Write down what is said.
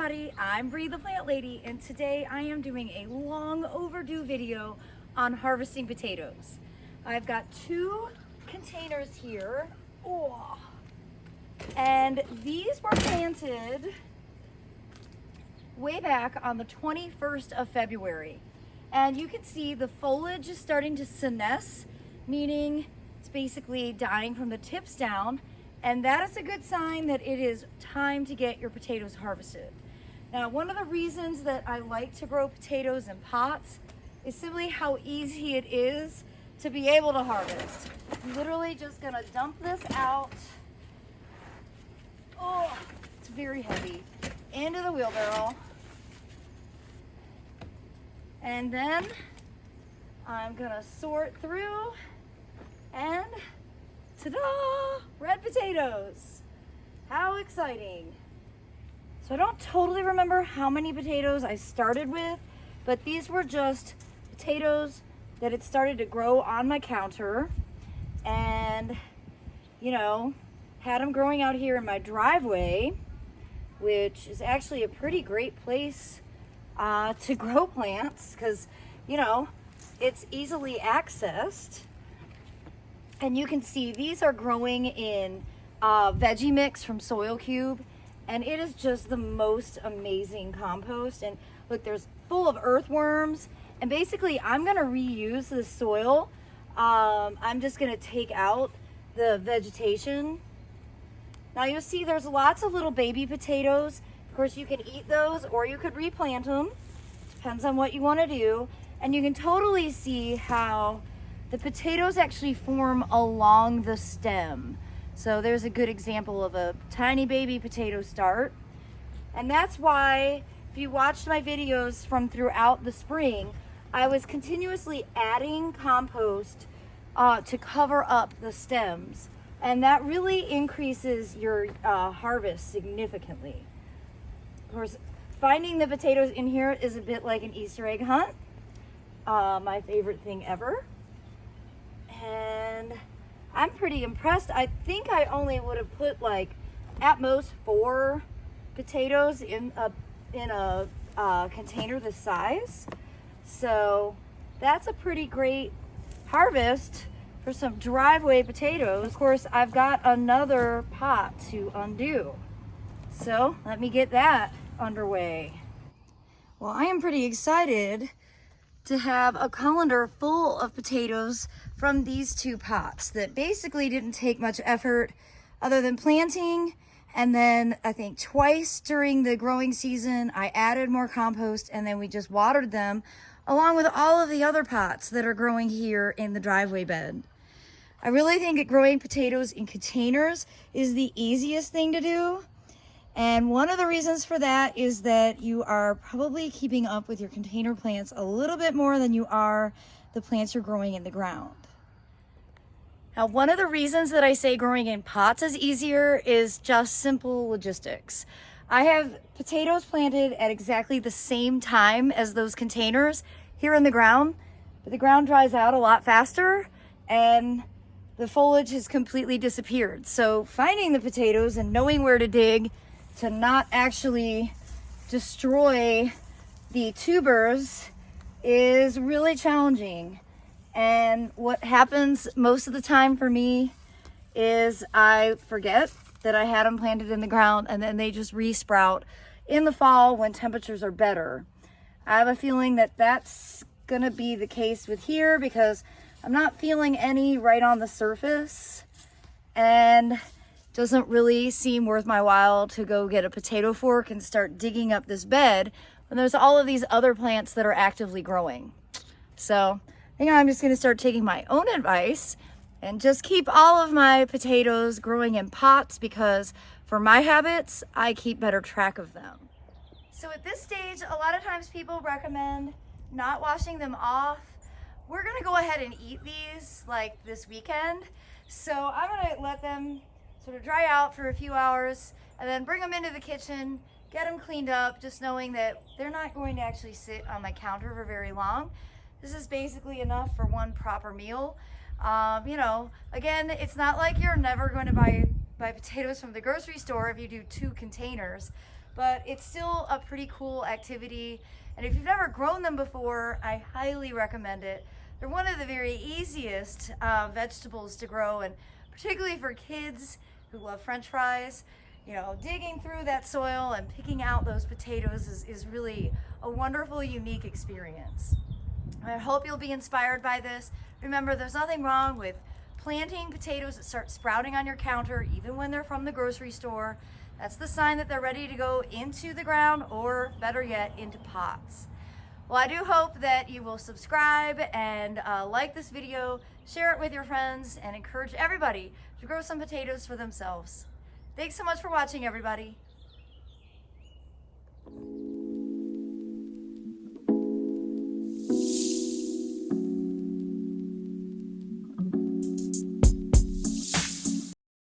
everybody, I'm Bree the Plant Lady, and today I am doing a long overdue video on harvesting potatoes. I've got 2 containers here, and these were planted way back on the 21st of February. And you can see the foliage is starting to senesce, meaning it's basically dying from the tips down. And that is a good sign that it is time to get your potatoes harvested. Now, one of the reasons that I like to grow potatoes in pots is simply how easy it is to be able to harvest. I'm literally just gonna dump this out. Oh, it's very heavy. Into the wheelbarrow. And then I'm gonna sort through and ta-da! Red potatoes. How exciting. So I don't totally remember how many potatoes I started with, but these were just potatoes that had started to grow on my counter, and had them growing out here in my driveway, which is actually a pretty great place to grow plants because it's easily accessed. And you can see these are growing in veggie mix from Soil Cube, and it is just the most amazing compost. And look, there's full of earthworms, and basically I'm gonna reuse this soil. I'm just gonna take out the vegetation. Now you'll see there's lots of little baby potatoes. Of course, you can eat those or you could replant them. Depends on what you want to do. And you can totally see how the potatoes actually form along the stem. So there's a good example of a tiny baby potato start. And that's why, if you watched my videos from throughout the spring, I was continuously adding compost to cover up the stems. And that really increases your harvest significantly. Of course, finding the potatoes in here is a bit like an Easter egg hunt. My favorite thing ever. And I'm pretty impressed. I think I only would have put at most 4 potatoes in a container this size. So that's a pretty great harvest for some driveway potatoes. Of course, I've got another pot to undo. So let me get that underway. Well, I am pretty excited to have a colander full of potatoes from these 2 pots that basically didn't take much effort other than planting. And then I think twice during the growing season, I added more compost, and then we just watered them along with all of the other pots that are growing here in the driveway bed. I really think that growing potatoes in containers is the easiest thing to do. And one of the reasons for that is that you are probably keeping up with your container plants a little bit more than you are the plants you're growing in the ground. Now, one of the reasons that I say growing in pots is easier is just simple logistics. I have potatoes planted at exactly the same time as those containers here in the ground, but the ground dries out a lot faster and the foliage has completely disappeared. So finding the potatoes and knowing where to dig to not actually destroy the tubers is really challenging. And what happens most of the time for me is I forget that I had them planted in the ground, and then they just re-sprout in the fall when temperatures are better. I have a feeling that that's gonna be the case with here because I'm not feeling any right on the surface, and doesn't really seem worth my while to go get a potato fork and start digging up this bed when there's all of these other plants that are actively growing. So I think I'm just gonna start taking my own advice and just keep all of my potatoes growing in pots because for my habits, I keep better track of them. So at this stage, a lot of times people recommend not washing them off. We're gonna go ahead and eat these this weekend. So I'm gonna let them sort of dry out for a few hours and then bring them into the kitchen, get them cleaned up, just knowing that they're not going to actually sit on my counter for very long. This is basically enough for one proper meal. Again, it's not like you're never going to buy potatoes from the grocery store if you do 2 containers. but it's still a pretty cool activity. And if you've never grown them before, I highly recommend it. They're one of the very easiest vegetables to grow, and particularly for kids who love French fries, you know, digging through that soil and picking out those potatoes is really a wonderful, unique experience. I hope you'll be inspired by this. Remember, there's nothing wrong with planting potatoes that start sprouting on your counter, even when they're from the grocery store. That's the sign that they're ready to go into the ground, or better yet, into pots. Well, I do hope that you will subscribe and like this video, share it with your friends, and encourage everybody to grow some potatoes for themselves. Thanks so much for watching, everybody.